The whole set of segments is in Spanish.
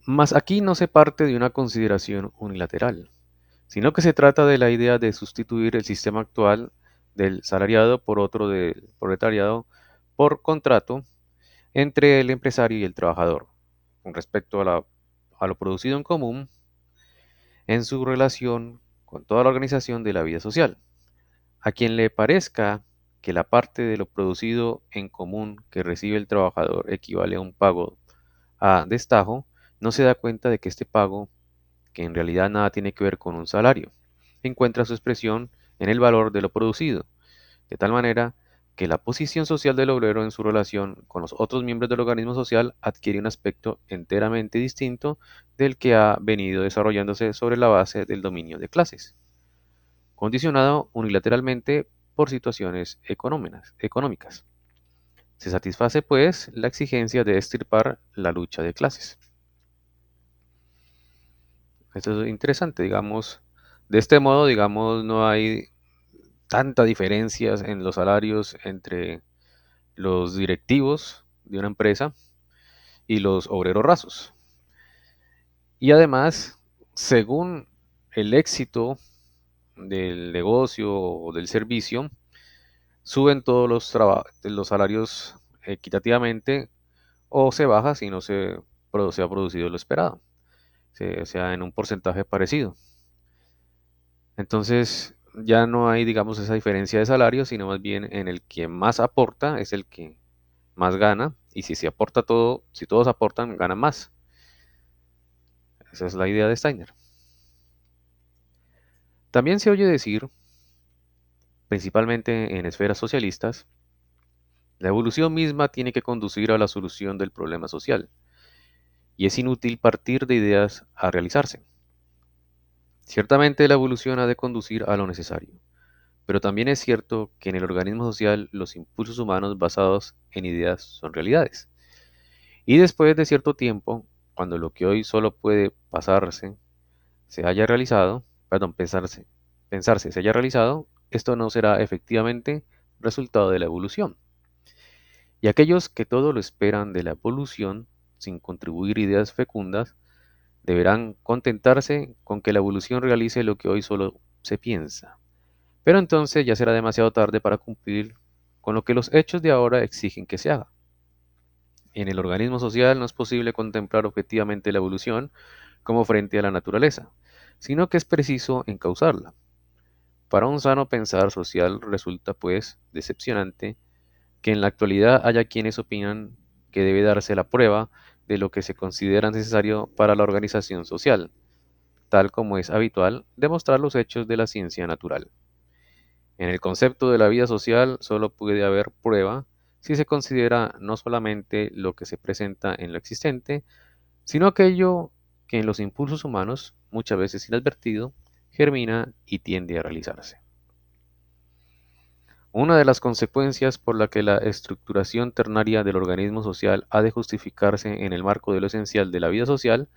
Mas aquí no se parte de una consideración unilateral, sino que se trata de la idea de sustituir el sistema actual del salariado por otro del proletariado por contrato entre el empresario y el trabajador, con respecto a lo producido en común en su relación con toda la organización de la vida social. A quien le parezca que la parte de lo producido en común que recibe el trabajador equivale a un pago a destajo, no se da cuenta de que este pago, que en realidad nada tiene que ver con un salario, encuentra su expresión en el valor de lo producido, de tal manera que la posición social del obrero en su relación con los otros miembros del organismo social adquiere un aspecto enteramente distinto del que ha venido desarrollándose sobre la base del dominio de clases, condicionado unilateralmente por situaciones económicas. Se satisface, pues, la exigencia de extirpar la lucha de clases. Esto es interesante, digamos. De este modo, digamos, no hay tanta diferencias en los salarios entre los directivos de una empresa y los obreros rasos. Y además, según el éxito del negocio o del servicio, suben todos los salarios equitativamente o se baja si no se ha producido lo esperado, sea en un porcentaje parecido. Entonces, ya no hay, digamos, esa diferencia de salario, sino más bien en el que más aporta es el que más gana, y si se aporta todo, si todos aportan, ganan más. Esa es la idea de Steiner. También se oye decir, principalmente en esferas socialistas, la evolución misma tiene que conducir a la solución del problema social, y es inútil partir de ideas a realizarse. Ciertamente la evolución ha de conducir a lo necesario, pero también es cierto que en el organismo social los impulsos humanos basados en ideas son realidades. Y después de cierto tiempo, cuando lo que hoy solo puede se haya realizado, pensarse se haya realizado, esto no será efectivamente resultado de la evolución. Y aquellos que todo lo esperan de la evolución, sin contribuir ideas fecundas, deberán contentarse con que la evolución realice lo que hoy solo se piensa. Pero entonces ya será demasiado tarde para cumplir con lo que los hechos de ahora exigen que se haga. En el organismo social no es posible contemplar objetivamente la evolución como frente a la naturaleza, sino que es preciso encauzarla. Para un sano pensar social resulta, pues, decepcionante que en la actualidad haya quienes opinan que debe darse la prueba de lo que se considera necesario para la organización social, tal como es habitual demostrar los hechos de la ciencia natural. En el concepto de la vida social solo puede haber prueba si se considera no solamente lo que se presenta en lo existente, sino aquello que en los impulsos humanos, muchas veces inadvertido, germina y tiende a realizarse. Una de las consecuencias por la que la estructuración ternaria del organismo social ha de justificarse en el marco de lo esencial de la vida social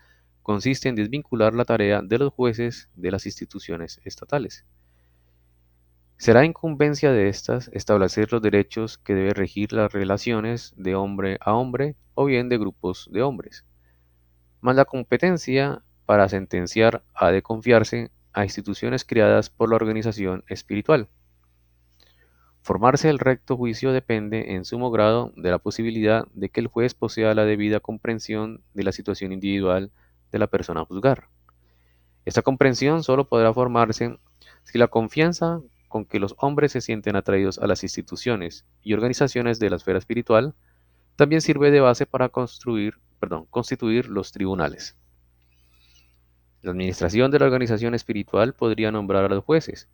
consiste en desvincular la tarea de los jueces de las instituciones estatales. Será incumbencia de éstas establecer los derechos que deben regir las relaciones de hombre a hombre o bien de grupos de hombres, mas la competencia para sentenciar ha de confiarse a instituciones creadas por la organización espiritual. Formarse el recto juicio depende en sumo grado de la posibilidad de que el juez posea la debida comprensión de la situación individual de la persona a juzgar. Esta comprensión solo podrá formarse si la confianza con que los hombres se sienten atraídos a las instituciones y organizaciones de la esfera espiritual también sirve de base para constituir los tribunales. La administración de la organización espiritual podría nombrar a los jueces,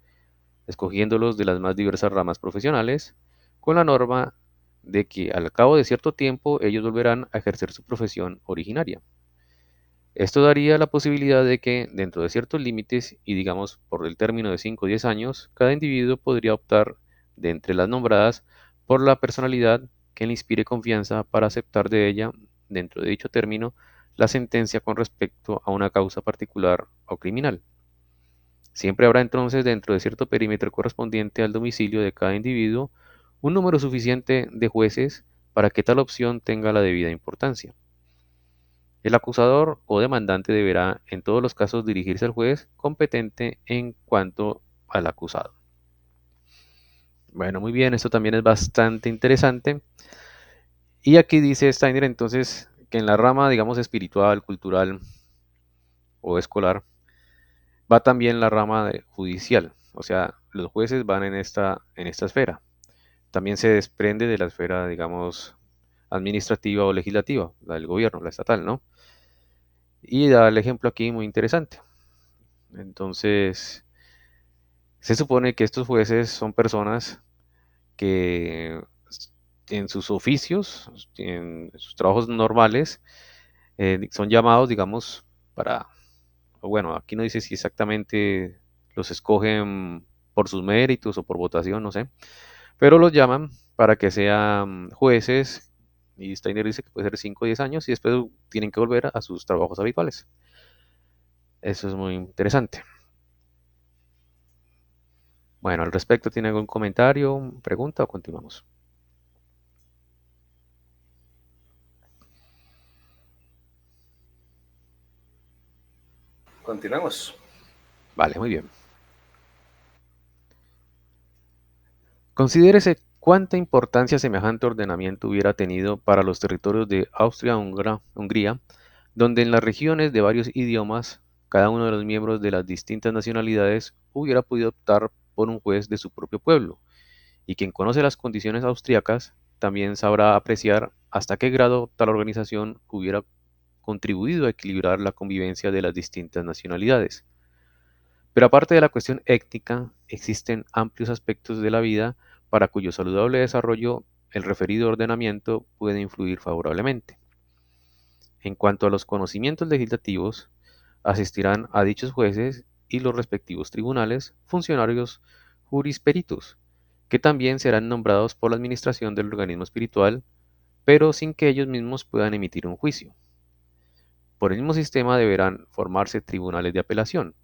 escogiéndolos de las más diversas ramas profesionales, con la norma de que al cabo de cierto tiempo ellos volverán a ejercer su profesión originaria. Esto daría la posibilidad de que, dentro de ciertos límites y digamos por el término de 5 o 10 años, cada individuo podría optar de entre las nombradas por la personalidad que le inspire confianza para aceptar de ella, dentro de dicho término, la sentencia con respecto a una causa particular o criminal. Siempre habrá entonces dentro de cierto perímetro correspondiente al domicilio de cada individuo un número suficiente de jueces para que tal opción tenga la debida importancia. El acusador o demandante deberá en todos los casos dirigirse al juez competente en cuanto al acusado. Bueno, muy bien, esto también es bastante interesante. Y aquí dice Steiner entonces que en la rama, digamos, espiritual, cultural o escolar, va también la rama judicial. O sea, los jueces van en esta esfera. También se desprende de la esfera, digamos, administrativa o legislativa, la del gobierno, la estatal, ¿no? Y da el ejemplo aquí muy interesante. Entonces, se supone que estos jueces son personas que en sus oficios, en sus trabajos normales, son llamados, digamos, para, o bueno, aquí no dice si exactamente los escogen por sus méritos o por votación, no sé, pero los llaman para que sean jueces, y Steiner dice que puede ser 5 o 10 años, y después tienen que volver a sus trabajos habituales. Eso es muy interesante. Bueno, al respecto, ¿tiene algún comentario, pregunta o continuamos? Continuamos. Vale, muy bien. Considérese cuánta importancia semejante ordenamiento hubiera tenido para los territorios de Austria-Hungría, donde en las regiones de varios idiomas, cada uno de los miembros de las distintas nacionalidades hubiera podido optar por un juez de su propio pueblo, y quien conoce las condiciones austriacas también sabrá apreciar hasta qué grado tal organización hubiera contribuido a equilibrar la convivencia de las distintas nacionalidades. Pero aparte de la cuestión étnica, existen amplios aspectos de la vida para cuyo saludable desarrollo el referido ordenamiento puede influir favorablemente. En cuanto a los conocimientos legislativos, asistirán a dichos jueces y los respectivos tribunales funcionarios jurisperitos, que también serán nombrados por la administración del organismo espiritual, pero sin que ellos mismos puedan emitir un juicio. Por el mismo sistema deberán formarse tribunales de apelación.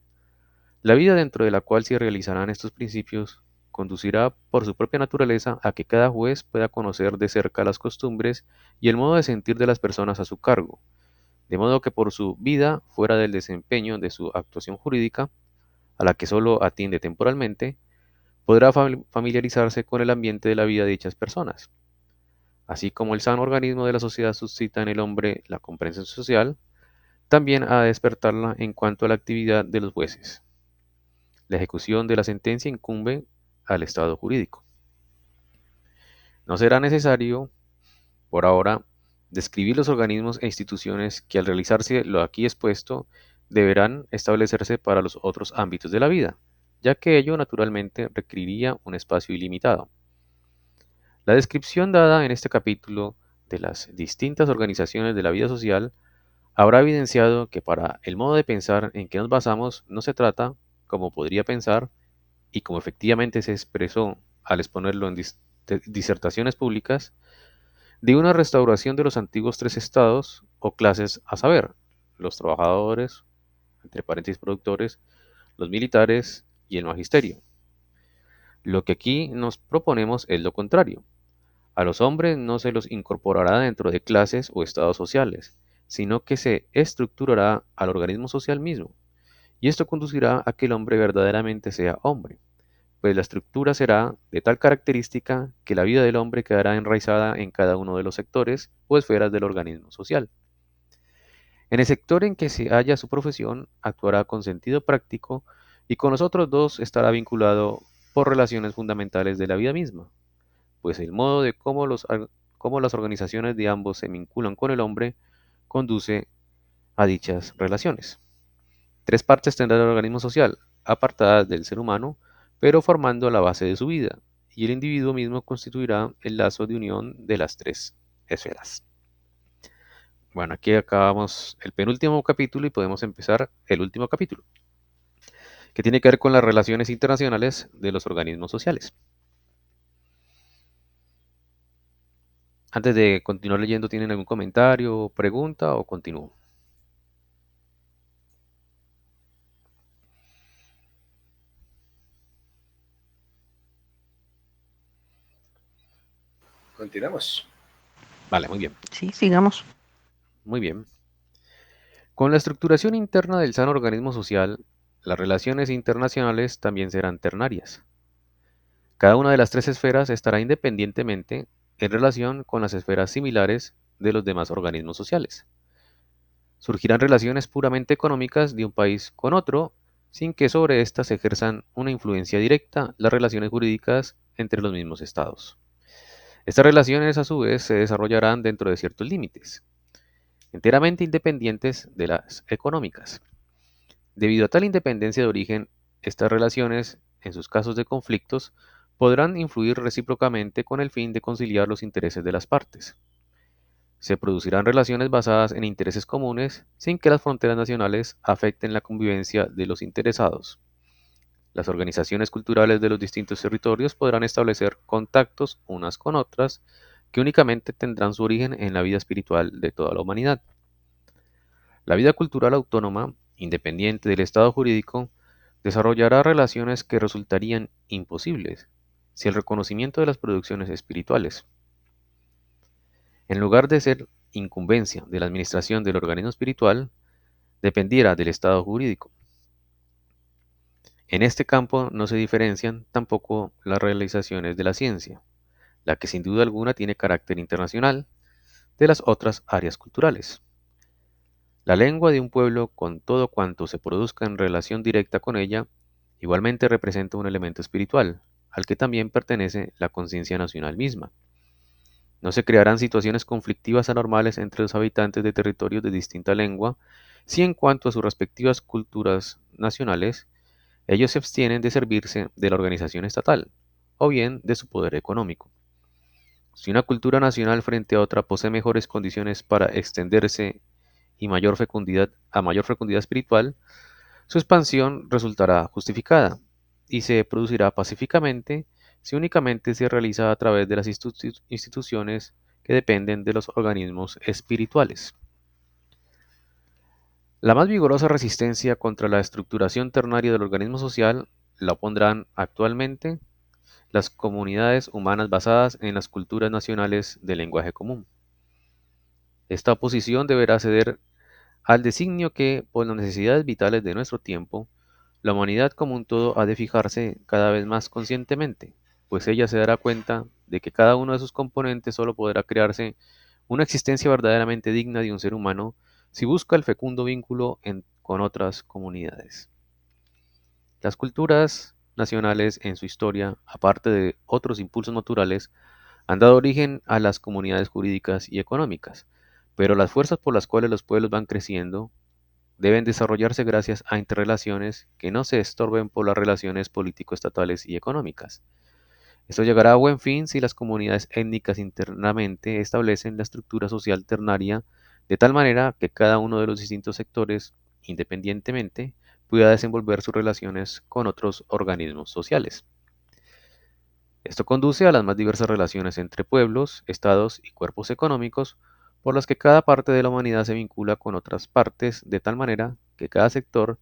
La vida dentro de la cual se realizarán estos principios conducirá por su propia naturaleza a que cada juez pueda conocer de cerca las costumbres y el modo de sentir de las personas a su cargo, de modo que por su vida fuera del desempeño de su actuación jurídica, a la que sólo atiende temporalmente, podrá familiarizarse con el ambiente de la vida de dichas personas. Así como el sano organismo de la sociedad suscita en el hombre la comprensión social, también ha de despertarla en cuanto a la actividad de los jueces. La ejecución de la sentencia incumbe al Estado jurídico. No será necesario, por ahora, describir los organismos e instituciones que al realizarse lo aquí expuesto deberán establecerse para los otros ámbitos de la vida, ya que ello naturalmente requeriría un espacio ilimitado. La descripción dada en este capítulo de las distintas organizaciones de la vida social habrá evidenciado que para el modo de pensar en que nos basamos no se trata, como podría pensar, y como efectivamente se expresó al exponerlo en disertaciones públicas, de una restauración de los antiguos tres estados o clases, a saber, los trabajadores, entre paréntesis productores, los militares y el magisterio. Lo que aquí nos proponemos es lo contrario. A los hombres no se los incorporará dentro de clases o estados sociales, sino que se estructurará al organismo social mismo, y esto conducirá a que el hombre verdaderamente sea hombre, pues la estructura será de tal característica que la vida del hombre quedará enraizada en cada uno de los sectores o esferas del organismo social. En el sector en que se halla su profesión, actuará con sentido práctico y con los otros dos estará vinculado por relaciones fundamentales de la vida misma, pues el modo de cómo las organizaciones de ambos se vinculan con el hombre conduce a dichas relaciones. Tres partes tendrá el organismo social, apartadas del ser humano, pero formando la base de su vida, y el individuo mismo constituirá el lazo de unión de las tres esferas. Bueno, aquí acabamos el penúltimo capítulo y podemos empezar el último capítulo, que tiene que ver con las relaciones internacionales de los organismos sociales. Antes de continuar leyendo, ¿tienen algún comentario, pregunta o continúo? Continuamos. Vale, muy bien, Sí, sigamos. muy bien. Con la estructuración interna del sano organismo social, las relaciones internacionales también serán ternarias. Cada una de las tres esferas estará independientemente en relación con las esferas similares de los demás organismos sociales. Surgirán relaciones puramente económicas de un país con otro, sin que sobre éstas ejerzan una influencia directa las relaciones jurídicas entre los mismos estados. Estas relaciones, a su vez, se desarrollarán dentro de ciertos límites, enteramente independientes de las económicas. Debido a tal independencia de origen, estas relaciones, en sus casos de conflictos, podrán influir recíprocamente con el fin de conciliar los intereses de las partes. Se producirán relaciones basadas en intereses comunes sin que las fronteras nacionales afecten la convivencia de los interesados. Las organizaciones culturales de los distintos territorios podrán establecer contactos unas con otras que únicamente tendrán su origen en la vida espiritual de toda la humanidad. La vida cultural autónoma, independiente del Estado jurídico, desarrollará relaciones que resultarían imposibles si el reconocimiento de las producciones espirituales, en lugar de ser incumbencia de la administración del organismo espiritual, dependiera del Estado jurídico. En este campo no se diferencian tampoco las realizaciones de la ciencia, la que sin duda alguna tiene carácter internacional, de las otras áreas culturales. La lengua de un pueblo, con todo cuanto se produzca en relación directa con ella, igualmente representa un elemento espiritual, al que también pertenece la conciencia nacional misma. No se crearán situaciones conflictivas anormales entre los habitantes de territorios de distinta lengua, si en cuanto a sus respectivas culturas nacionales, ellos se abstienen de servirse de la organización estatal, o bien de su poder económico. Si una cultura nacional frente a otra posee mejores condiciones para extenderse y mayor fecundidad espiritual, su expansión resultará justificada y se producirá pacíficamente si únicamente se realiza a través de las instituciones que dependen de los organismos espirituales. La más vigorosa resistencia contra la estructuración ternaria del organismo social la opondrán actualmente las comunidades humanas basadas en las culturas nacionales del lenguaje común. Esta oposición deberá ceder al designio que, por las necesidades vitales de nuestro tiempo, la humanidad como un todo ha de fijarse cada vez más conscientemente, pues ella se dará cuenta de que cada uno de sus componentes solo podrá crearse una existencia verdaderamente digna de un ser humano si busca el fecundo vínculo con otras comunidades. Las culturas nacionales en su historia, aparte de otros impulsos naturales, han dado origen a las comunidades jurídicas y económicas, pero las fuerzas por las cuales los pueblos van creciendo deben desarrollarse gracias a interrelaciones que no se estorben por las relaciones político-estatales y económicas. Esto llegará a buen fin si las comunidades étnicas internamente establecen la estructura social ternaria de tal manera que cada uno de los distintos sectores, independientemente, pueda desenvolver sus relaciones con otros organismos sociales. Esto conduce a las más diversas relaciones entre pueblos, estados y cuerpos económicos, por las que cada parte de la humanidad se vincula con otras partes de tal manera que cada sector,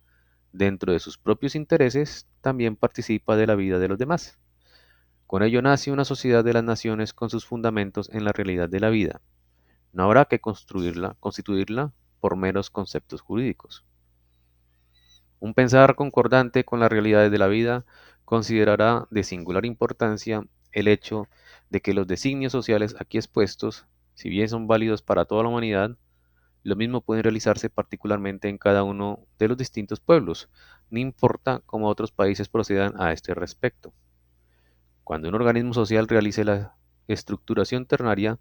dentro de sus propios intereses, también participa de la vida de los demás. Con ello nace una sociedad de las naciones con sus fundamentos en la realidad de la vida. No habrá que constituirla por meros conceptos jurídicos. Un pensar concordante con las realidades de la vida considerará de singular importancia el hecho de que los designios sociales aquí expuestos, si bien son válidos para toda la humanidad, lo mismo pueden realizarse particularmente en cada uno de los distintos pueblos, no importa cómo otros países procedan a este respecto. Cuando un organismo social realice la estructuración ternaria,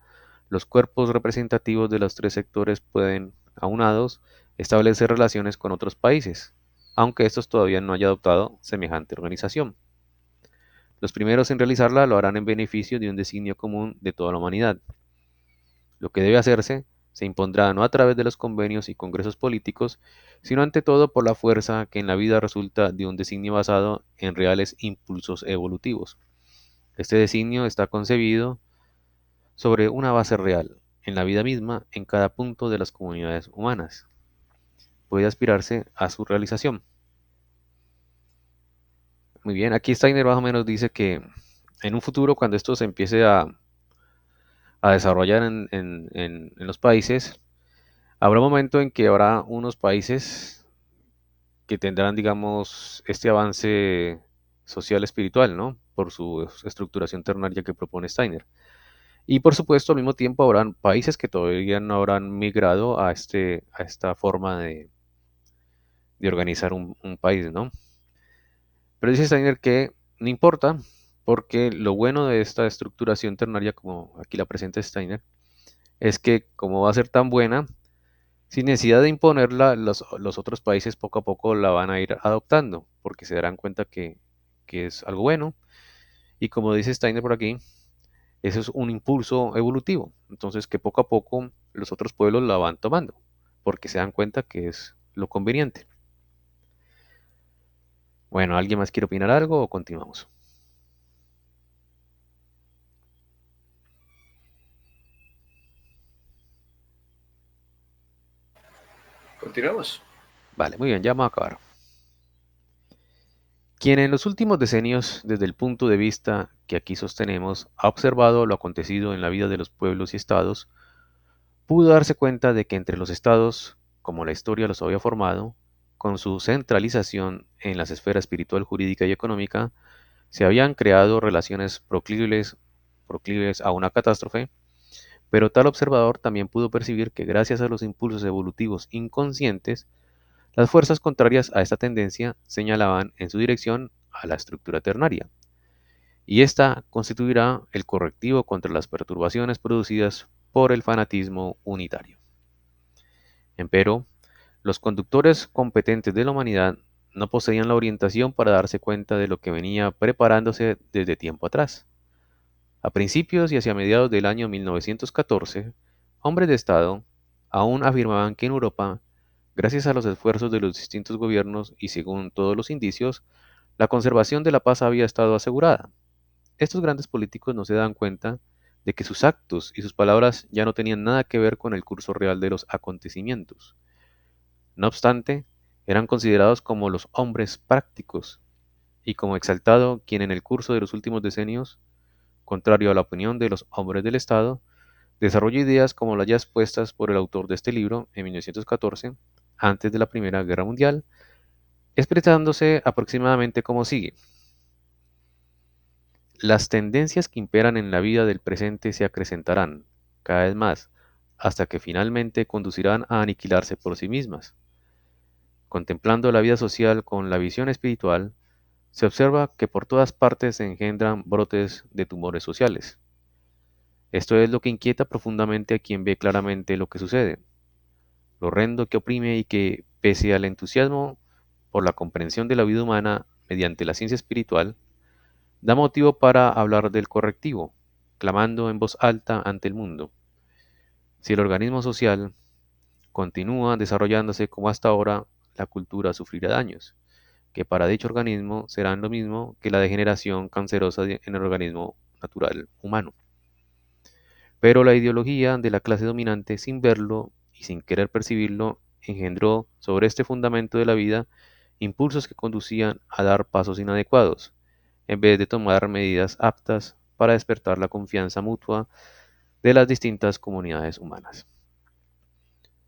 los cuerpos representativos de los tres sectores pueden, aunados, establecer relaciones con otros países, aunque estos todavía no hayan adoptado semejante organización. Los primeros en realizarla lo harán en beneficio de un designio común de toda la humanidad. Lo que debe hacerse se impondrá no a través de los convenios y congresos políticos, sino ante todo por la fuerza que en la vida resulta de un designio basado en reales impulsos evolutivos. Este designio está concebido sobre una base real, en la vida misma, en cada punto de las comunidades humanas. Puede aspirarse a su realización. Muy bien, aquí Steiner más o menos dice que en un futuro, cuando esto se empiece a desarrollar en los países, Habrá un momento en que habrá unos países que tendrán, digamos, este avance social espiritual, ¿no? Por su estructuración ternaria que propone Steiner. Y por supuesto, al mismo tiempo habrán países que todavía no habrán migrado a esta forma de organizar un país, ¿no? Pero dice Steiner que no importa, porque lo bueno de esta estructuración ternaria, como aquí la presenta Steiner, es que como va a ser tan buena, sin necesidad de imponerla, los otros países poco a poco la van a ir adoptando, porque se darán cuenta que es algo bueno. Y como dice Steiner por aquí, eso es un impulso evolutivo. Entonces que poco a poco los otros pueblos la van tomando, porque se dan cuenta que es lo conveniente. Bueno, ¿alguien más quiere opinar algo o continuamos? Continuemos. Vale, muy bien, ya vamos a acabar. Quien en los últimos decenios, desde el punto de vista que aquí sostenemos, ha observado lo acontecido en la vida de los pueblos y estados, pudo darse cuenta de que entre los estados, como la historia los había formado, con su centralización en las esferas espiritual, jurídica y económica, se habían creado relaciones proclives a una catástrofe, pero tal observador también pudo percibir que gracias a los impulsos evolutivos inconscientes, las fuerzas contrarias a esta tendencia señalaban en su dirección a la estructura ternaria, y esta constituirá el correctivo contra las perturbaciones producidas por el fanatismo unitario. Empero, los conductores competentes de la humanidad no poseían la orientación para darse cuenta de lo que venía preparándose desde tiempo atrás. A principios y hacia mediados del año 1914, hombres de Estado aún afirmaban que en Europa, gracias a los esfuerzos de los distintos gobiernos y según todos los indicios, la conservación de la paz había estado asegurada. Estos grandes políticos no se dan cuenta de que sus actos y sus palabras ya no tenían nada que ver con el curso real de los acontecimientos. No obstante, eran considerados como los hombres prácticos y como exaltado quien en el curso de los últimos decenios, contrario a la opinión de los hombres del Estado, desarrolló ideas como las ya expuestas por el autor de este libro en 1914, antes de la Primera Guerra Mundial, expresándose aproximadamente como sigue. Las tendencias que imperan en la vida del presente se acrecentarán cada vez más, hasta que finalmente conducirán a aniquilarse por sí mismas. Contemplando la vida social con la visión espiritual, se observa que por todas partes se engendran brotes de tumores sociales. Esto es lo que inquieta profundamente a quien ve claramente lo que sucede, lo horrendo que oprime y que, pese al entusiasmo por la comprensión de la vida humana mediante la ciencia espiritual, da motivo para hablar del correctivo, clamando en voz alta ante el mundo. Si el organismo social continúa desarrollándose como hasta ahora, la cultura sufrirá daños, que para dicho organismo serán lo mismo que la degeneración cancerosa en el organismo natural humano. Pero la ideología de la clase dominante, sin verlo y sin querer percibirlo, engendró sobre este fundamento de la vida impulsos que conducían a dar pasos inadecuados, en vez de tomar medidas aptas para despertar la confianza mutua de las distintas comunidades humanas.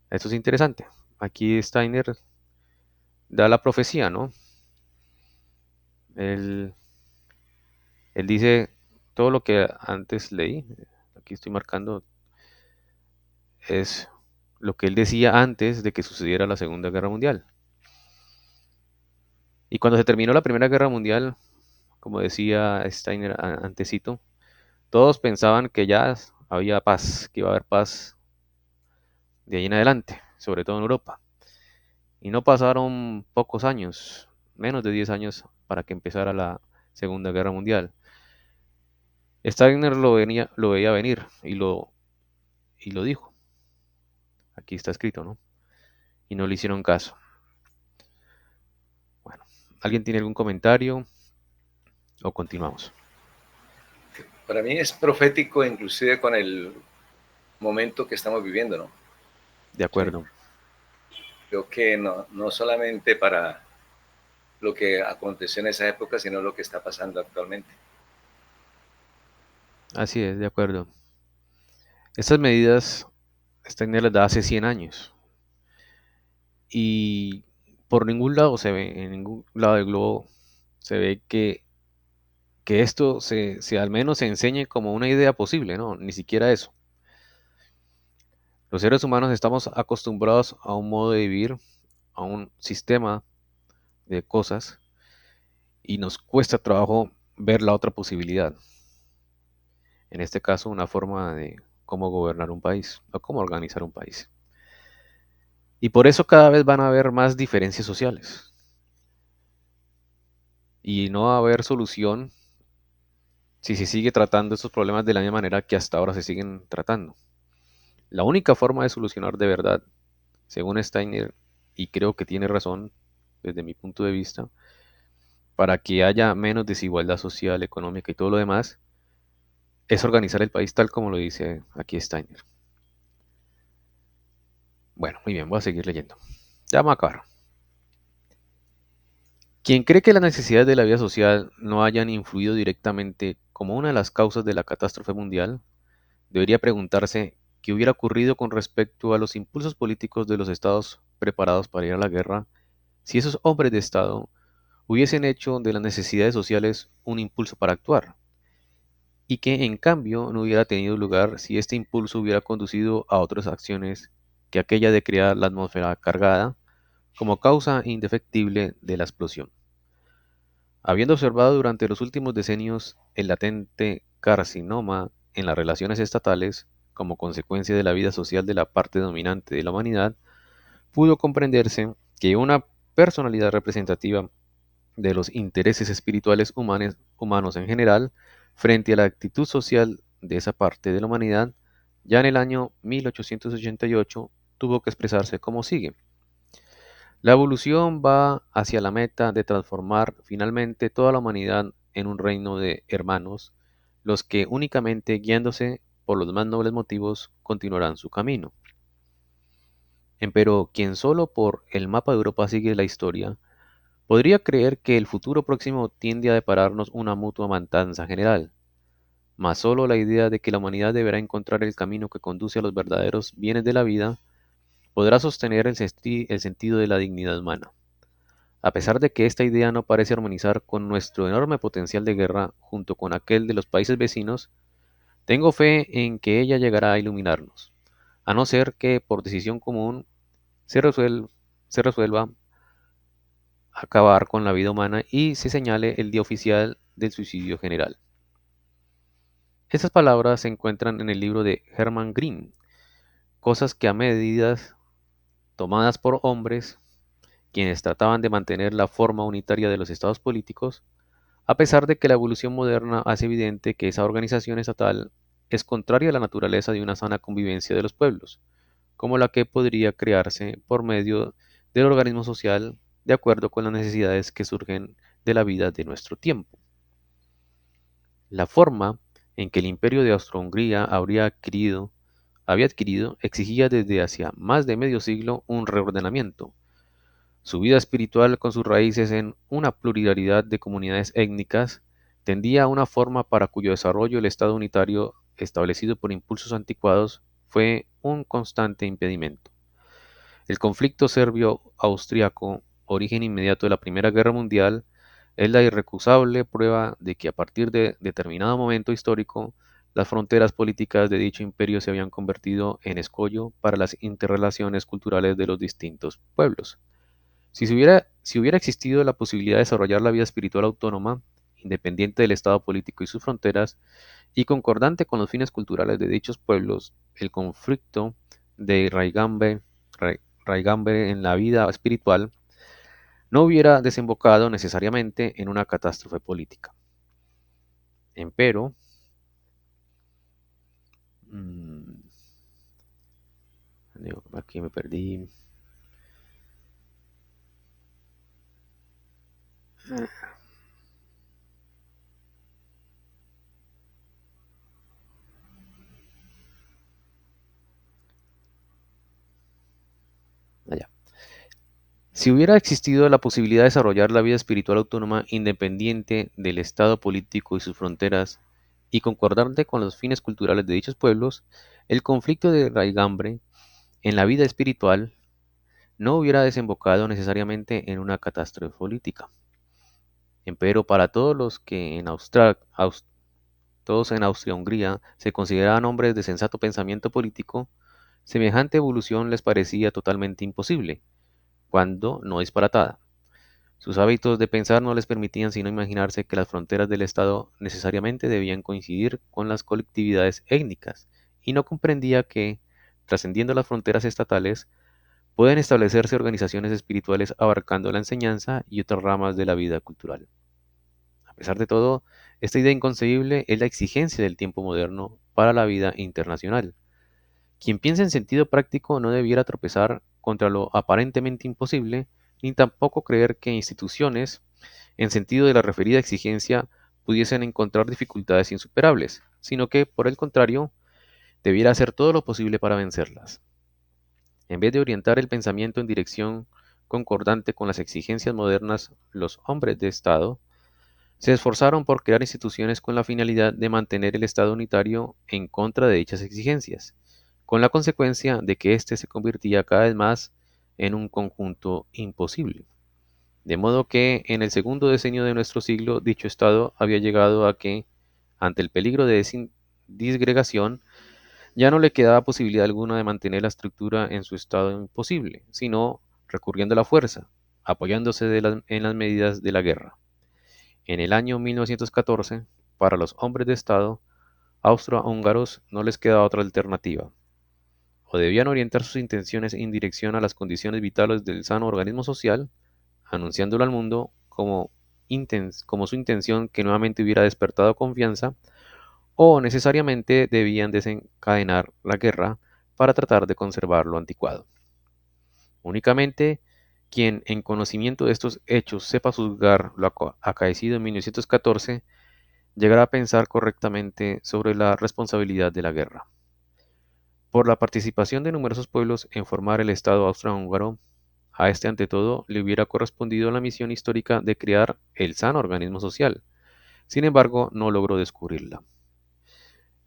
Esto es interesante. Aquí Steiner da la profecía, ¿no? Él, él dice todo lo que antes leí, aquí estoy marcando, es lo que él decía antes de que sucediera la Segunda Guerra Mundial. Y cuando se terminó la Primera Guerra Mundial, como decía Steiner antesito, todos pensaban que ya había paz, que iba a haber paz de ahí en adelante, sobre todo en Europa. Y no pasaron pocos años, menos de 10 años, para que empezara la Segunda Guerra Mundial. Steiner lo veía venir y lo dijo. Aquí está escrito, ¿no? Y no le hicieron caso. Bueno, ¿alguien tiene algún comentario o continuamos? Para mí es profético inclusive con el momento que estamos viviendo, ¿no? De Sí. acuerdo. Creo que no solamente para lo que aconteció en esa época, sino lo que está pasando actualmente. Así es, de acuerdo. Estas medidas Steiner las da hace 100 años. y por ningún lado se ve, en ningún lado del globo se ve que esto se al menos se enseñe como una idea posible, ¿no? Ni siquiera eso. Los seres humanos estamos acostumbrados a un modo de vivir, a un sistema de cosas, y nos cuesta trabajo ver la otra posibilidad. En este caso, una forma de cómo gobernar un país o cómo organizar un país. Y por eso cada vez van a haber más diferencias sociales. Y no va a haber solución si se sigue tratando estos problemas de la misma manera que hasta ahora se siguen tratando. La única forma de solucionar de verdad, según Steiner, y creo que tiene razón desde mi punto de vista, para que haya menos desigualdad social, económica y todo lo demás, es organizar el país tal como lo dice aquí Steiner. Bueno, muy bien, voy a seguir leyendo. Ya vamos a acabar. Quien cree que las necesidades de la vida social no hayan influido directamente como una de las causas de la catástrofe mundial, debería preguntarse qué hubiera ocurrido con respecto a los impulsos políticos de los estados preparados para ir a la guerra si esos hombres de estado hubiesen hecho de las necesidades sociales un impulso para actuar, y que en cambio no hubiera tenido lugar si este impulso hubiera conducido a otras acciones que aquella de crear la atmósfera cargada como causa indefectible de la explosión. Habiendo observado durante los últimos decenios el latente carcinoma en las relaciones estatales como consecuencia de la vida social de la parte dominante de la humanidad, pudo comprenderse que una personalidad representativa de los intereses espirituales humanos en general frente a la actitud social de esa parte de la humanidad, ya en el año 1888 tuvo que expresarse como sigue. La evolución va hacia la meta de transformar finalmente toda la humanidad en un reino de hermanos, los que únicamente guiándose por los más nobles motivos continuarán su camino. Empero quien solo por el mapa de Europa sigue la historia, podría creer que el futuro próximo tiende a depararnos una mutua matanza general, mas solo la idea de que la humanidad deberá encontrar el camino que conduce a los verdaderos bienes de la vida podrá sostener el sentido de la dignidad humana. A pesar de que esta idea no parece armonizar con nuestro enorme potencial de guerra junto con aquel de los países vecinos, tengo fe en que ella llegará a iluminarnos, a no ser que por decisión común se resuelva acabar con la vida humana y se señale el día oficial del suicidio general. Estas palabras se encuentran en el libro de Hermann Grimm, cosas que a medidas tomadas por hombres, quienes trataban de mantener la forma unitaria de los estados políticos, a pesar de que la evolución moderna hace evidente que esa organización estatal es contraria a la naturaleza de una sana convivencia de los pueblos, como la que podría crearse por medio del organismo social de acuerdo con las necesidades que surgen de la vida de nuestro tiempo. La forma en que el imperio de Austro-Hungría había adquirido exigía desde hacía más de medio siglo un reordenamiento. Su vida espiritual, con sus raíces en una pluralidad de comunidades étnicas, tendía a una forma para cuyo desarrollo el Estado unitario, establecido por impulsos anticuados, fue un constante impedimento. El conflicto serbio-austriaco, origen inmediato de la Primera Guerra Mundial, es la irrecusable prueba de que a partir de determinado momento histórico, las fronteras políticas de dicho imperio se habían convertido en escollo para las interrelaciones culturales de los distintos pueblos. Si hubiera existido la posibilidad de desarrollar la vida espiritual autónoma, independiente del Estado político y sus fronteras, y concordante con los fines culturales de dichos pueblos, el conflicto de raigambre en la vida espiritual no hubiera desembocado necesariamente en una catástrofe política. Empero, mm, aquí me perdí. Allá. Si hubiera existido la posibilidad de desarrollar la vida espiritual autónoma independiente del Estado político y sus fronteras, y concordante con los fines culturales de dichos pueblos, el conflicto de raigambre en la vida espiritual no hubiera desembocado necesariamente en una catástrofe política. Empero para todos los que todos en Austria-Hungría se consideraban hombres de sensato pensamiento político, semejante evolución les parecía totalmente imposible, cuando no disparatada. Sus hábitos de pensar no les permitían sino imaginarse que las fronteras del Estado necesariamente debían coincidir con las colectividades étnicas, y no comprendía que, trascendiendo las fronteras estatales, pueden establecerse organizaciones espirituales abarcando la enseñanza y otras ramas de la vida cultural. A pesar de todo, esta idea inconcebible es la exigencia del tiempo moderno para la vida internacional. Quien piensa en sentido práctico no debiera tropezar contra lo aparentemente imposible, ni tampoco creer que instituciones, en sentido de la referida exigencia, pudiesen encontrar dificultades insuperables, sino que, por el contrario, debiera hacer todo lo posible para vencerlas. En vez de orientar el pensamiento en dirección concordante con las exigencias modernas, los hombres de Estado se esforzaron por crear instituciones con la finalidad de mantener el Estado unitario en contra de dichas exigencias, con la consecuencia de que éste se convertía cada vez más en un conjunto imposible. De modo que en el segundo decenio de nuestro siglo dicho Estado había llegado a que, ante el peligro de disgregación, ya no le quedaba posibilidad alguna de mantener la estructura en su estado imposible, sino recurriendo a la fuerza, apoyándose en las medidas de la guerra. En el año 1914, para los hombres de Estado austrohúngaros no les quedaba otra alternativa. O debían orientar sus intenciones en dirección a las condiciones vitales del sano organismo social, anunciándolo al mundo como su intención que nuevamente hubiera despertado confianza, o necesariamente debían desencadenar la guerra para tratar de conservar lo anticuado. Únicamente quien en conocimiento de estos hechos sepa juzgar lo acaecido en 1914 llegará a pensar correctamente sobre la responsabilidad de la guerra. Por la participación de numerosos pueblos en formar el Estado austrohúngaro, a este ante todo le hubiera correspondido la misión histórica de crear el sano organismo social. Sin embargo, no logró descubrirla.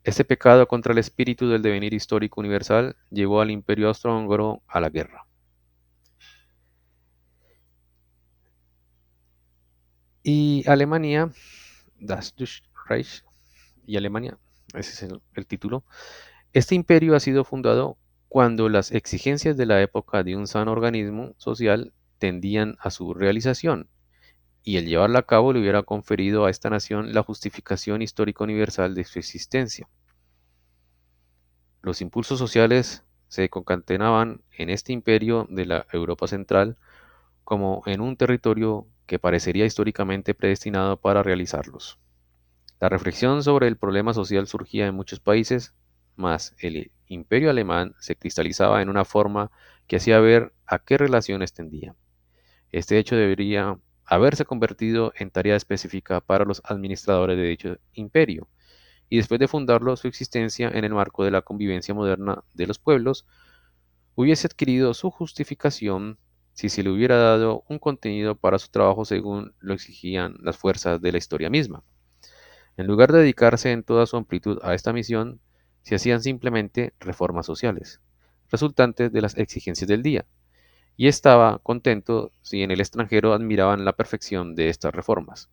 Este pecado contra el espíritu del devenir histórico universal llevó al Imperio austrohúngaro a la guerra. Y Alemania, Das Deutsche Reich y Alemania, ese es el título. Este imperio ha sido fundado cuando las exigencias de la época de un sano organismo social tendían a su realización, y el llevarla a cabo le hubiera conferido a esta nación la justificación histórica universal de su existencia. Los impulsos sociales se concatenaban en este imperio de la Europa central como en un territorio que parecería históricamente predestinado para realizarlos. La reflexión sobre el problema social surgía en muchos países, mas el imperio alemán se cristalizaba en una forma que hacía ver a qué relaciones tendía. Este hecho debería haberse convertido en tarea específica para los administradores de dicho imperio, y después de fundarlo su existencia en el marco de la convivencia moderna de los pueblos, hubiese adquirido su justificación si se le hubiera dado un contenido para su trabajo según lo exigían las fuerzas de la historia misma. En lugar de dedicarse en toda su amplitud a esta misión, se hacían simplemente reformas sociales, resultantes de las exigencias del día, y estaba contento si en el extranjero admiraban la perfección de estas reformas.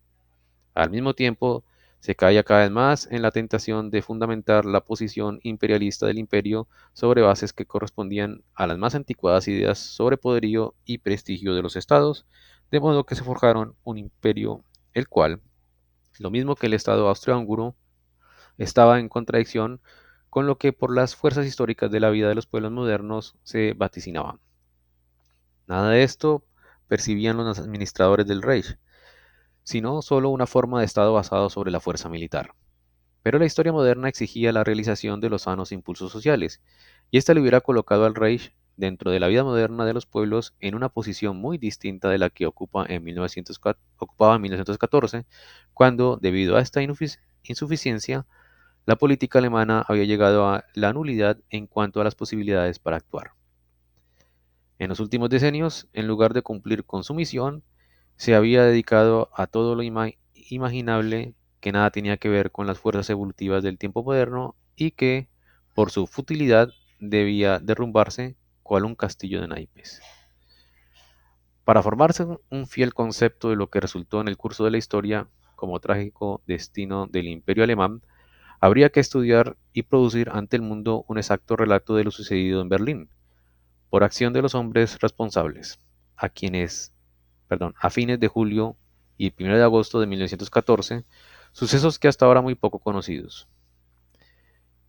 Al mismo tiempo, se caía cada vez más en la tentación de fundamentar la posición imperialista del imperio sobre bases que correspondían a las más anticuadas ideas sobre poderío y prestigio de los estados, de modo que se forjaron un imperio el cual, lo mismo que el estado austrohúngaro, estaba en contradicción con lo que por las fuerzas históricas de la vida de los pueblos modernos se vaticinaba. Nada de esto percibían los administradores del Reich, sino solo una forma de Estado basado sobre la fuerza militar. Pero la historia moderna exigía la realización de los sanos impulsos sociales, y ésta le hubiera colocado al Reich dentro de la vida moderna de los pueblos en una posición muy distinta de la que ocupaba en 1914, cuando, debido a esta insuficiencia, la política alemana había llegado a la nulidad en cuanto a las posibilidades para actuar. En los últimos decenios, en lugar de cumplir con su misión, se había dedicado a todo lo imaginable que nada tenía que ver con las fuerzas evolutivas del tiempo moderno y que, por su futilidad, debía derrumbarse cual un castillo de naipes. Para formarse un fiel concepto de lo que resultó en el curso de la historia como trágico destino del Imperio alemán, habría que estudiar y producir ante el mundo un exacto relato de lo sucedido en Berlín, por acción de los hombres responsables, a quienes, a fines de julio y 1 de agosto de 1914, sucesos que hasta ahora muy poco conocidos.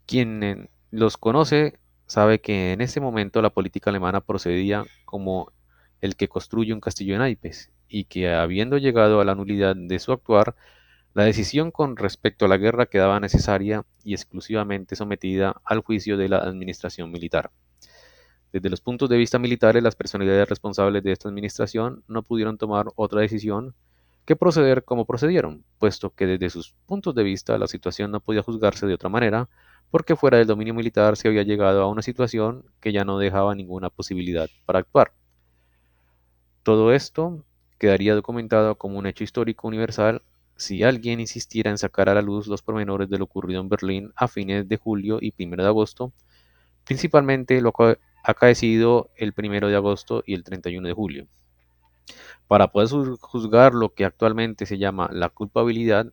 Quien los conoce sabe que en ese momento la política alemana procedía como el que construye un castillo en naipes, y que habiendo llegado a la nulidad de su actuar, la decisión con respecto a la guerra quedaba necesaria y exclusivamente sometida al juicio de la administración militar. Desde los puntos de vista militares, las personalidades responsables de esta administración no pudieron tomar otra decisión que proceder como procedieron, puesto que desde sus puntos de vista la situación no podía juzgarse de otra manera, porque fuera del dominio militar se había llegado a una situación que ya no dejaba ninguna posibilidad para actuar. Todo esto quedaría documentado como un hecho histórico universal si alguien insistiera en sacar a la luz los pormenores de lo ocurrido en Berlín a fines de julio y 1 de agosto, principalmente lo acaecido el 1 de agosto y el 31 de julio. Para poder juzgar lo que actualmente se llama la culpabilidad,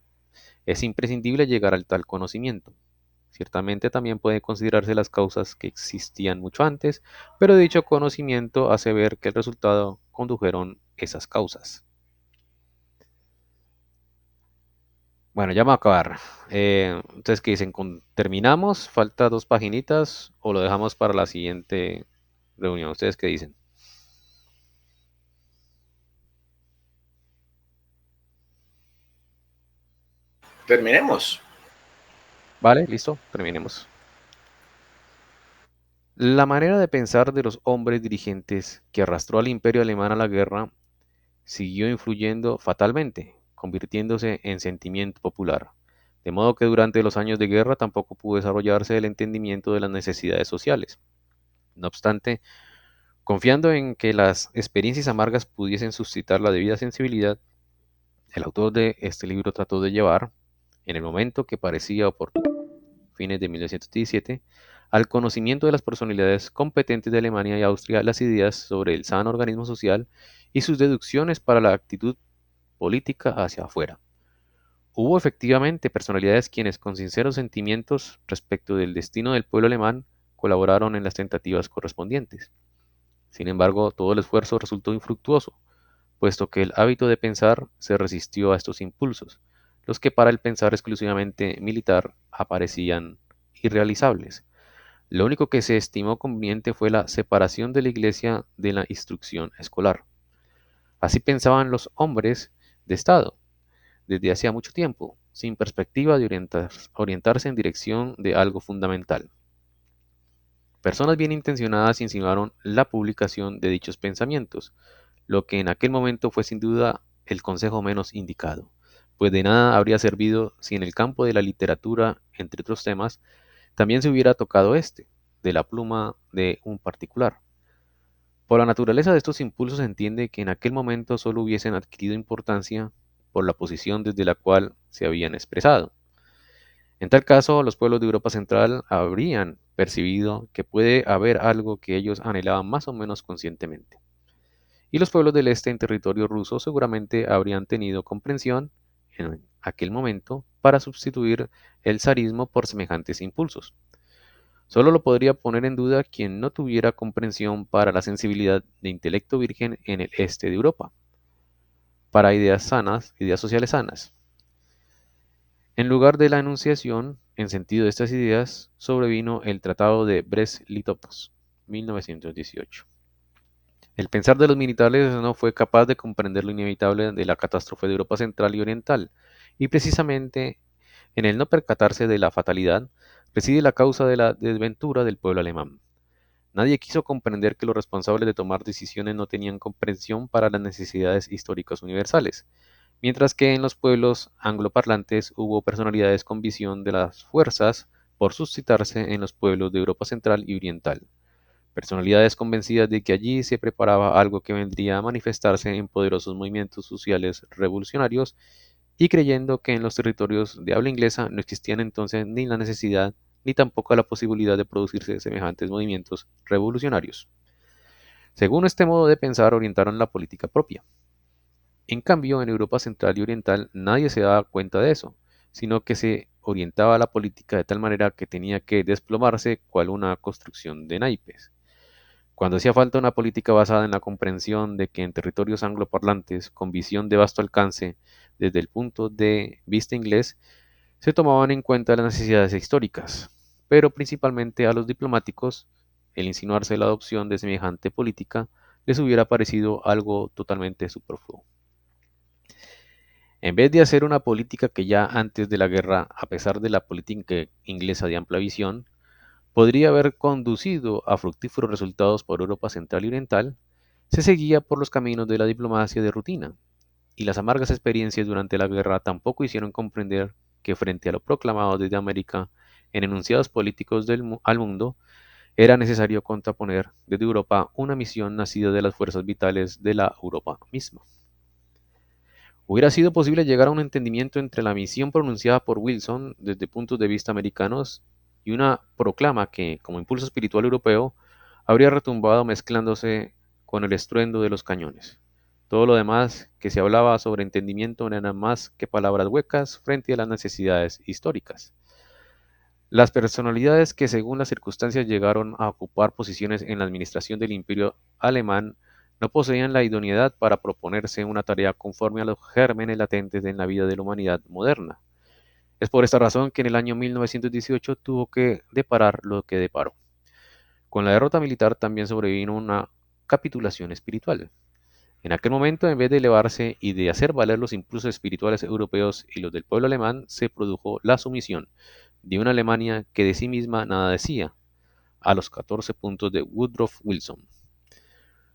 es imprescindible llegar al tal conocimiento. Ciertamente también pueden considerarse las causas que existían mucho antes, pero dicho conocimiento hace ver que el resultado condujeron esas causas. Bueno, ya vamos a acabar. Entonces, ¿qué dicen? ¿Terminamos? ¿Falta 2 paginitas o lo dejamos para la siguiente reunión? ¿Ustedes qué dicen? Terminemos. Vale, listo, terminemos. La manera de pensar de los hombres dirigentes que arrastró al imperio alemán a la guerra siguió influyendo fatalmente, convirtiéndose en sentimiento popular, de modo que durante los años de guerra tampoco pudo desarrollarse el entendimiento de las necesidades sociales. No obstante, confiando en que las experiencias amargas pudiesen suscitar la debida sensibilidad, el autor de este libro trató de llevar, en el momento que parecía oportuno, fines de 1917, al conocimiento de las personalidades competentes de Alemania y Austria las ideas sobre el sano organismo social y sus deducciones para la actitud política hacia afuera. Hubo efectivamente personalidades quienes con sinceros sentimientos respecto del destino del pueblo alemán colaboraron en las tentativas correspondientes. Sin embargo, todo el esfuerzo resultó infructuoso, puesto que el hábito de pensar se resistió a estos impulsos, los que para el pensar exclusivamente militar aparecían irrealizables. Lo único que se estimó conveniente fue la separación de la Iglesia de la instrucción escolar. Así pensaban los hombres de Estado desde hacía mucho tiempo, sin perspectiva de orientarse en dirección de algo fundamental. Personas bien intencionadas insinuaron la publicación de dichos pensamientos, lo que en aquel momento fue sin duda el consejo menos indicado, pues de nada habría servido si en el campo de la literatura, entre otros temas, también se hubiera tocado este, de la pluma de un particular. Por la naturaleza de estos impulsos se entiende que en aquel momento solo hubiesen adquirido importancia por la posición desde la cual se habían expresado. En tal caso, los pueblos de Europa Central habrían percibido que puede haber algo que ellos anhelaban más o menos conscientemente. Y los pueblos del este en territorio ruso seguramente habrían tenido comprensión en aquel momento para sustituir el zarismo por semejantes impulsos. Solo lo podría poner en duda quien no tuviera comprensión para la sensibilidad de intelecto virgen en el este de Europa, para ideas sanas, ideas sociales sanas. En lugar de la enunciación, en sentido de estas ideas, sobrevino el Tratado de Brest-Litovsk, 1918. El pensar de los militares no fue capaz de comprender lo inevitable de la catástrofe de Europa Central y Oriental, y precisamente en el no percatarse de la fatalidad reside la causa de la desventura del pueblo alemán. Nadie quiso comprender que los responsables de tomar decisiones no tenían comprensión para las necesidades históricas universales, mientras que en los pueblos angloparlantes hubo personalidades con visión de las fuerzas por suscitarse en los pueblos de Europa Central y Oriental, personalidades convencidas de que allí se preparaba algo que vendría a manifestarse en poderosos movimientos sociales revolucionarios y creyendo que en los territorios de habla inglesa no existían entonces ni la necesidad ni tampoco la posibilidad de producirse semejantes movimientos revolucionarios. Según este modo de pensar, orientaron la política propia. En cambio, en Europa Central y Oriental nadie se daba cuenta de eso, sino que se orientaba la política de tal manera que tenía que desplomarse cual una construcción de naipes. Cuando hacía falta una política basada en la comprensión de que en territorios angloparlantes, con visión de vasto alcance desde el punto de vista inglés, se tomaban en cuenta las necesidades históricas, pero principalmente a los diplomáticos, el insinuarse la adopción de semejante política les hubiera parecido algo totalmente superfluo. En vez de hacer una política que ya antes de la guerra, a pesar de la política inglesa de amplia visión, podría haber conducido a fructíferos resultados por Europa Central y Oriental, se seguía por los caminos de la diplomacia de rutina, y las amargas experiencias durante la guerra tampoco hicieron comprender que frente a lo proclamado desde América en enunciados políticos al mundo, era necesario contraponer desde Europa una misión nacida de las fuerzas vitales de la Europa misma. Hubiera sido posible llegar a un entendimiento entre la misión pronunciada por Wilson desde puntos de vista americanos y una proclama que, como impulso espiritual europeo, habría retumbado mezclándose con el estruendo de los cañones. Todo lo demás que se hablaba sobre entendimiento no eran más que palabras huecas frente a las necesidades históricas. Las personalidades que según las circunstancias llegaron a ocupar posiciones en la administración del Imperio alemán no poseían la idoneidad para proponerse una tarea conforme a los gérmenes latentes en la vida de la humanidad moderna. Es por esta razón que en el año 1918 tuvo que deparar lo que deparó. Con la derrota militar también sobrevino una capitulación espiritual. En aquel momento, en vez de elevarse y de hacer valer los impulsos espirituales europeos y los del pueblo alemán, se produjo la sumisión de una Alemania que de sí misma nada decía, a los 14 puntos de Woodrow Wilson.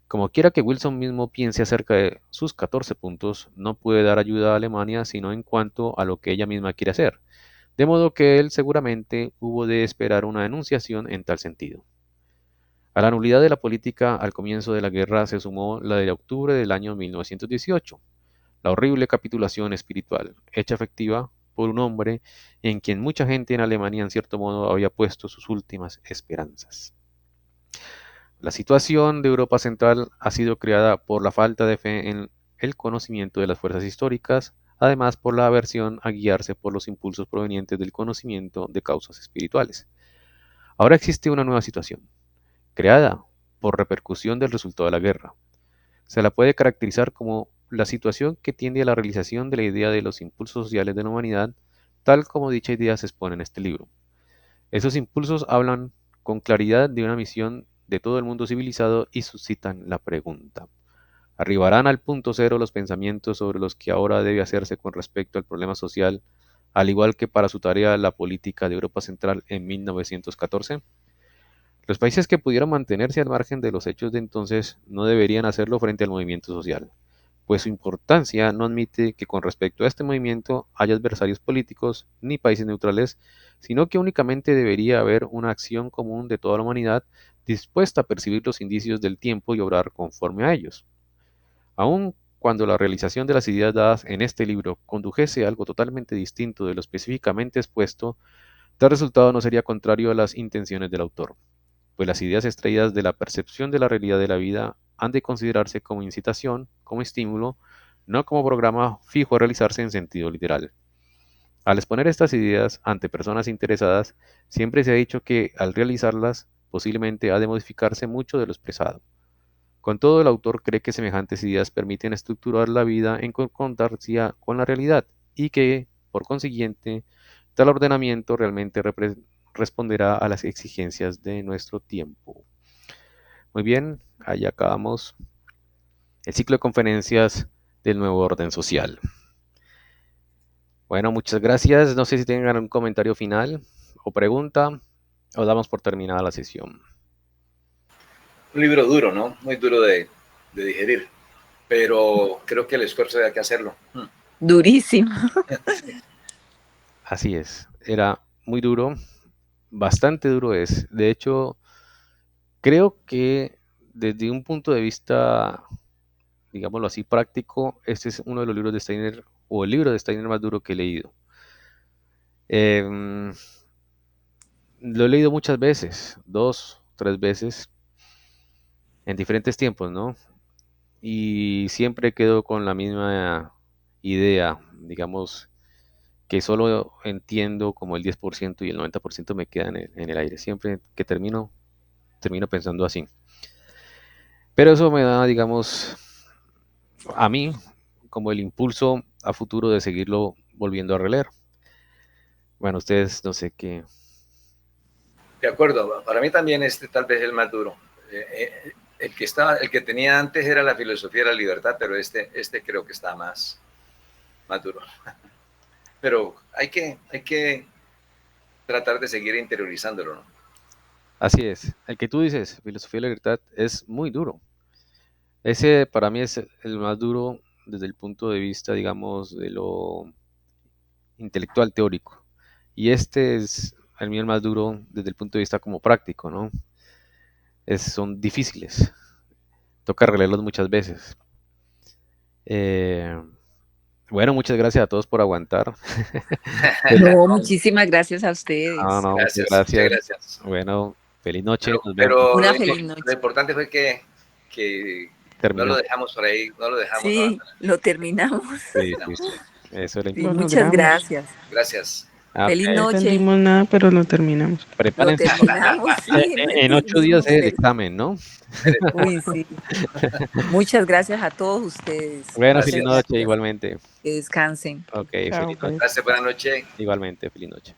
Como quiera que Wilson mismo piense acerca de sus 14 puntos, no puede dar ayuda a Alemania sino en cuanto a lo que ella misma quiere hacer, de modo que él seguramente hubo de esperar una enunciación en tal sentido. A la nulidad de la política al comienzo de la guerra se sumó la de octubre del año 1918, la horrible capitulación espiritual, hecha efectiva por un hombre en quien mucha gente en Alemania en cierto modo había puesto sus últimas esperanzas. La situación de Europa Central ha sido creada por la falta de fe en el conocimiento de las fuerzas históricas, además por la aversión a guiarse por los impulsos provenientes del conocimiento de causas espirituales. Ahora existe una nueva situación, creada por repercusión del resultado de la guerra. Se la puede caracterizar como la situación que tiende a la realización de la idea de los impulsos sociales de la humanidad, tal como dicha idea se expone en este libro. Esos impulsos hablan con claridad de una misión de todo el mundo civilizado y suscitan la pregunta: ¿arribarán al punto cero los pensamientos sobre los que ahora debe hacerse con respecto al problema social, al igual que para su tarea la política de Europa Central en 1914? Los países que pudieron mantenerse al margen de los hechos de entonces no deberían hacerlo frente al movimiento social, pues su importancia no admite que con respecto a este movimiento haya adversarios políticos ni países neutrales, sino que únicamente debería haber una acción común de toda la humanidad dispuesta a percibir los indicios del tiempo y obrar conforme a ellos. Aun cuando la realización de las ideas dadas en este libro condujese a algo totalmente distinto de lo específicamente expuesto, tal resultado no sería contrario a las intenciones del autor, pues las ideas extraídas de la percepción de la realidad de la vida han de considerarse como incitación, como estímulo, no como programa fijo a realizarse en sentido literal. Al exponer estas ideas ante personas interesadas, siempre se ha dicho que al realizarlas posiblemente ha de modificarse mucho de lo expresado. Con todo, el autor cree que semejantes ideas permiten estructurar la vida en concordancia con la realidad y que, por consiguiente, tal ordenamiento realmente responderá a las exigencias de nuestro tiempo. Muy bien, ahí acabamos el ciclo de conferencias del nuevo orden social. Bueno, muchas gracias. No sé si tengan un comentario final o pregunta o damos por terminada la sesión. Un libro duro, ¿no? Muy duro de digerir, pero creo que el esfuerzo hay que hacerlo. Durísimo. Así es, era muy duro, bastante duro es. De hecho, creo que desde un punto de vista, digámoslo así, práctico, este es uno de los libros de Steiner, o el libro de Steiner más duro que he leído. Em, lo he leído muchas veces, dos, tres veces, en diferentes tiempos, ¿no? Y siempre quedo con la misma idea, digamos, que solo entiendo como el 10% y el 90% me queda en el aire. Siempre que termino pensando así. Pero eso me da, digamos, a mí como el impulso a futuro de seguirlo volviendo a releer. Bueno, ustedes no sé qué. De acuerdo, para mí también este tal vez es el más duro. El que tenía antes era la filosofía de la libertad, pero este creo que está más duro. Pero hay que tratar de seguir interiorizándolo, ¿no? Así es. El que tú dices, filosofía de la libertad, es muy duro. Ese para mí es el más duro desde el punto de vista, digamos, de lo intelectual teórico. Y este es el mío el más duro desde el punto de vista como práctico, ¿no? Son difíciles. Toca releerlos muchas veces. Eh, bueno, muchas gracias a todos por aguantar. No, muchísimas gracias a ustedes. No, muchas Gracias, muchas gracias. gracias. Bueno, feliz noche. Nos vemos. Pero Una feliz lo noche. importante fue que no lo Terminamos. dejamos por ahí, no lo dejamos Sí, abandonar. lo terminamos. Sí, sí, Terminamos. sí. Eso era Sí, Lo importante. muchas logramos. gracias. Gracias. Ah, Feliz No ok. noche. entendimos nada, pero lo terminamos. Lo Prepárense. terminamos, sí, no En 8 días entendimos, es el pero examen, ¿no? uy, sí. Muchas gracias a todos ustedes. Bueno, Muchas feliz Gracias. noche gracias. igualmente. Que descansen. Ok, Chao, feliz noche. pues. Gracias, buenas noches. Igualmente, feliz noche.